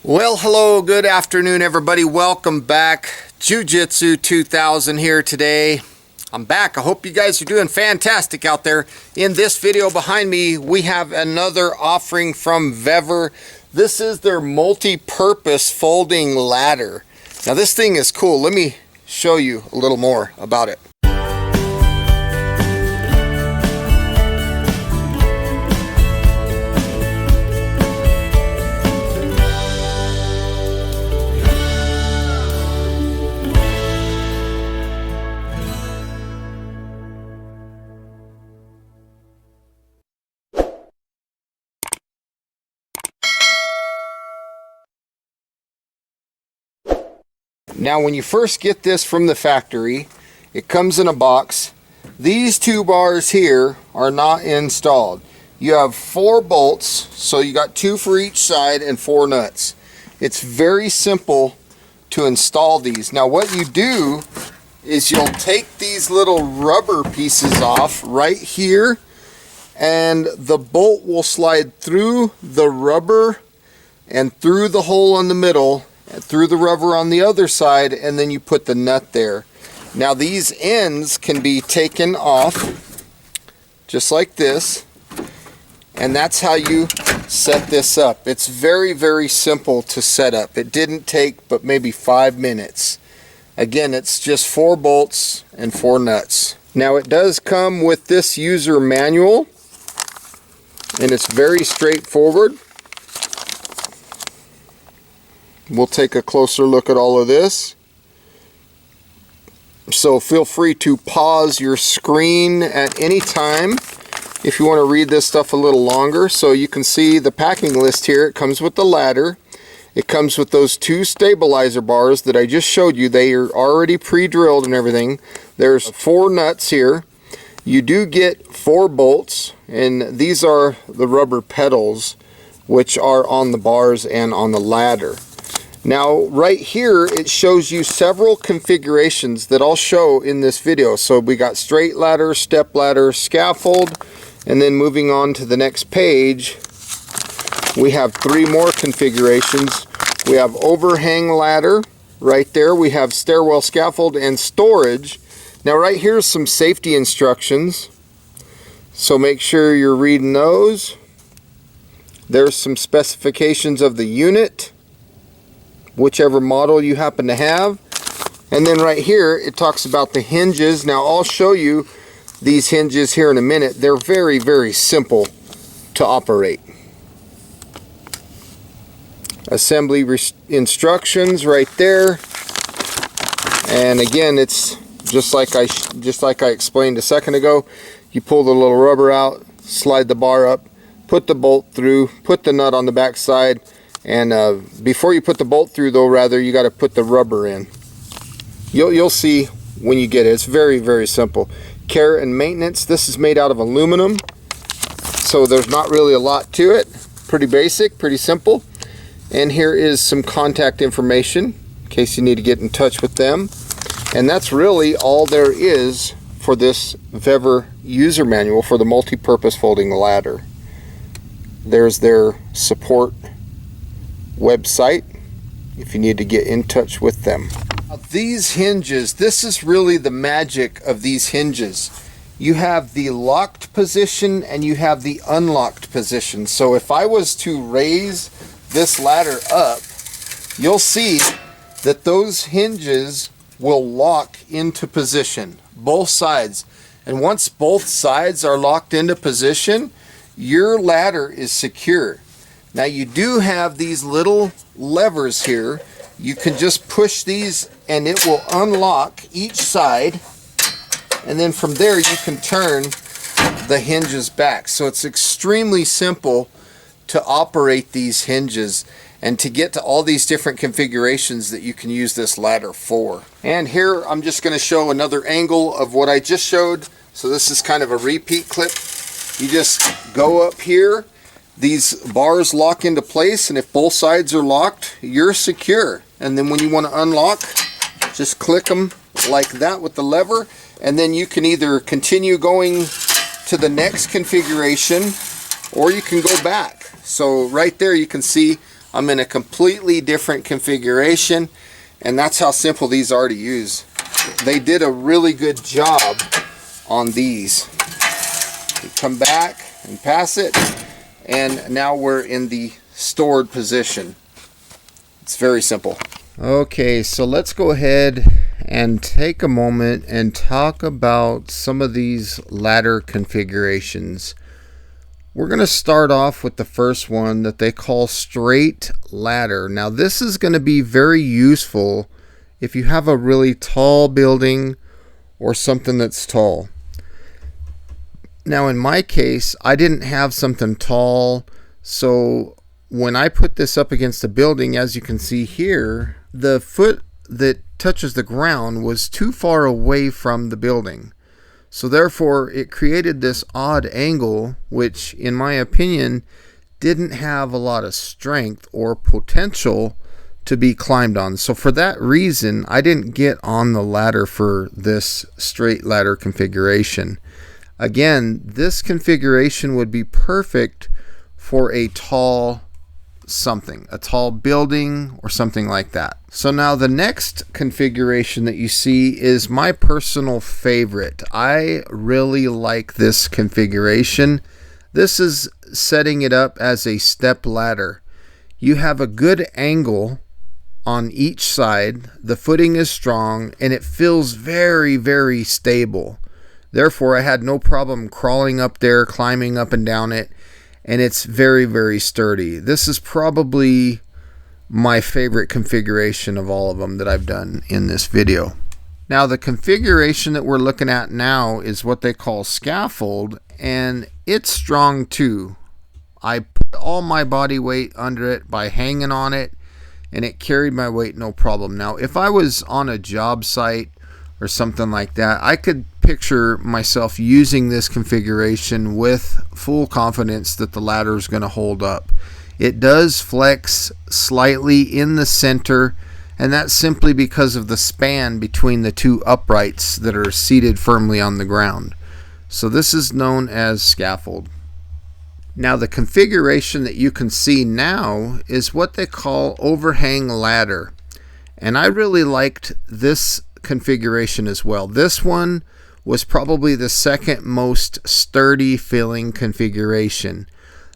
Well, hello, good afternoon, everybody. Welcome back. Jiu-Jitsu 2000 here today. I'm back. I hope you guys are doing fantastic out there. In this video behind me, we have another offering from VEVOR. This is their multi-purpose folding ladder. Now, this thing is cool. Let me show you a little more about it. Now, when you first get this from the factory, it comes in a box. These two bars here are not installed. You have 4 bolts, so you got 2 for each side and 4 nuts. It's very simple to install these. Now, what you do is you'll take these little rubber pieces off right here, and the bolt will slide through the rubber and through the hole in the middle, through the rubber on the other side, and then you put the nut there. Now, these ends can be taken off just like this, and that's how you set this up. It's very, very simple to set up. It didn't take but maybe 5 minutes. Again, it's just 4 bolts and 4 nuts. Now, it does come with this user manual, and it's very straightforward. We'll take a closer look at all of this. So feel free to pause your screen at any time if you want to read this stuff a little longer. So you can see the packing list here. It comes with the ladder. It comes with those 2 stabilizer bars that I just showed you. They are already pre-drilled and everything. There's 4 nuts here. You do get 4 bolts, and these are the rubber pedals which are on the bars and on the ladder. Now, right here, it shows you several configurations that I'll show in this video. So we got straight ladder, step ladder, scaffold, and then moving on to the next page, we have 3 more configurations. We have overhang ladder right there. We have stairwell scaffold and storage. Now, right here's some safety instructions, so make sure you're reading those. There's some specifications of the unit, whichever model you happen to have. And then right here it talks about the hinges. Now, I'll show you these hinges here in a minute. They're very, very simple to operate. Assembly instructions right there. And again, it's just like I explained a second ago. You pull the little rubber out, slide the bar up, put the bolt through, put the nut on the back side. And before you put the bolt through, though, rather, you got to put the rubber in. You'll see when you get it. It's very, very simple. Care and maintenance. This is made out of aluminum, so there's not really a lot to it. Pretty basic, pretty simple. And here is some contact information in case you need to get in touch with them. And that's really all there is for this VEVOR user manual for the multi-purpose folding ladder. There's their support website if you need to get in touch with them. Now, these hinges, this is really the magic of these hinges. You have the locked position and you have the unlocked position. So if I was to raise this ladder up, you'll see that those hinges will lock into position, both sides. And once both sides are locked into position, your ladder is secure. Now, you do have these little levers here. You can just push these and it will unlock each side, and then from there you can turn the hinges back. So it's extremely simple to operate these hinges and to get to all these different configurations that you can use this ladder for. And here I'm just going to show another angle of what I just showed. So this is kind of a repeat clip. You just go up here. These bars lock into place, and if both sides are locked, you're secure. And then when you want to unlock, just click them like that with the lever, and then you can either continue going to the next configuration or you can go back. So right there you can see I'm in a completely different configuration, and that's how simple these are to use. They did a really good job on these. You come back and pass it, and now we're in the stored position. It's very simple. Okay, so let's go ahead and take a moment and talk about some of these ladder configurations. We're going to start off with the first one that they call straight ladder. Now this is going to be very useful if you have a really tall building or something that's tall. Now in my case, I didn't have something tall, so when I put this up against the building, as you can see here, the foot that touches the ground was too far away from the building. So therefore it created this odd angle, which in my opinion didn't have a lot of strength or potential to be climbed on. So for that reason, I didn't get on the ladder for this straight ladder configuration. Again, this configuration would be perfect for a tall something, a tall building or something like that. So now the next configuration that you see is my personal favorite. I really like this configuration. This is setting it up as a step ladder. You have a good angle on each side, the footing is strong, and it feels very, very stable. Therefore, I had no problem crawling up there, climbing up and down it, and it's very, very sturdy. This is probably my favorite configuration of all of them that I've done in this video. Now, the configuration that we're looking at now is what they call scaffold, and it's strong too. I put all my body weight under it by hanging on it, and it carried my weight no problem. Now, if I was on a job site or something like that, I could picture myself using this configuration with full confidence that the ladder is going to hold up. It does flex slightly in the center, and that's simply because of the span between the two uprights that are seated firmly on the ground. So this is known as scaffold. Now the configuration that you can see now is what they call overhang ladder, and I really liked this configuration as well. This one was probably the second most sturdy feeling configuration.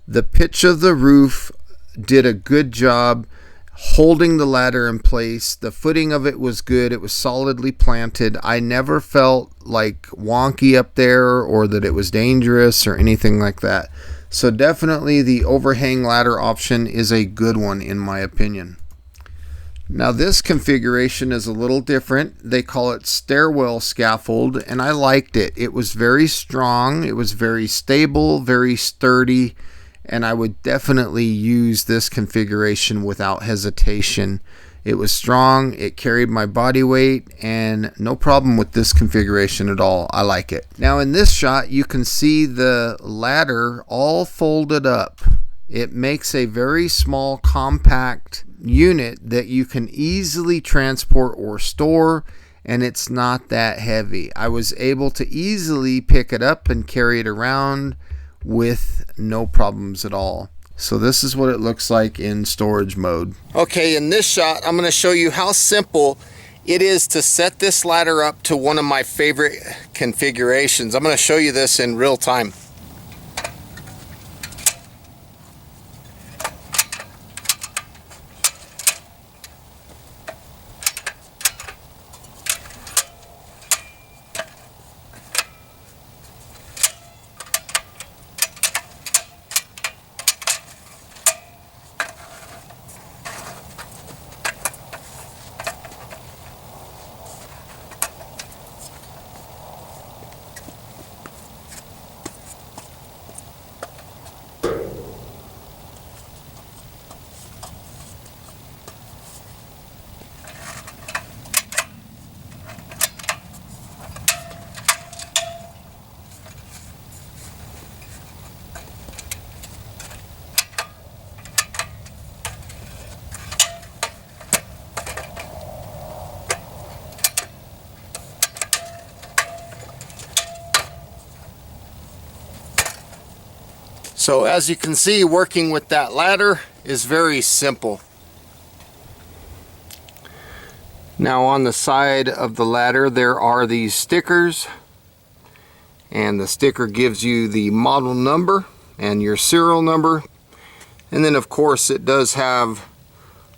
The pitch of the roof did a good job holding the ladder in place. The footing of it was good. It was solidly planted. I never felt like wonky up there or that it was dangerous or anything like that. So definitely the overhang ladder option is a good one in my opinion. Now this configuration is a little different. They call it stairwell scaffold, and I liked it. It was very strong, it was very stable, very sturdy, and I would definitely use this configuration without hesitation. It was strong, it carried my body weight, and no problem with this configuration at all. I like it. Now in this shot you can see the ladder all folded up. It makes a very small, compact unit that you can easily transport or store, and it's not that heavy. I was able to easily pick it up and carry it around with no problems at all. So this is what it looks like in storage mode. Okay, in this shot, I'm going to show you how simple it is to set this ladder up to one of my favorite configurations. I'm going to show you this in real time. So as you can see, working with that ladder, is very simple. Now on the side of the ladder there are these stickers, and the sticker gives you the model number and your serial number, and then of course it does have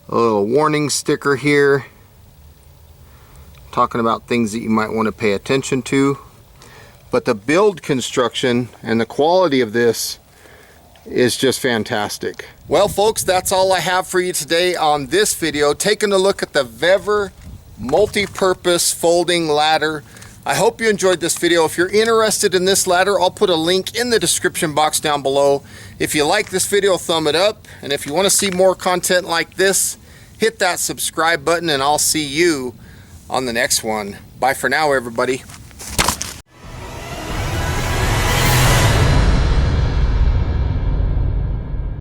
a little warning sticker here talking about things that you might want to pay attention to. But the build construction and the quality of this is just fantastic. Well folks, that's all I have for you today on this video, taking a look at the VEVOR multi-purpose folding ladder. I hope you enjoyed this video. If you're interested in this ladder, I'll put a link in the description box down below. If you like this video, thumb it up, and if you want to see more content like this, hit that subscribe button, and I'll see you on the next one. Bye for now, everybody.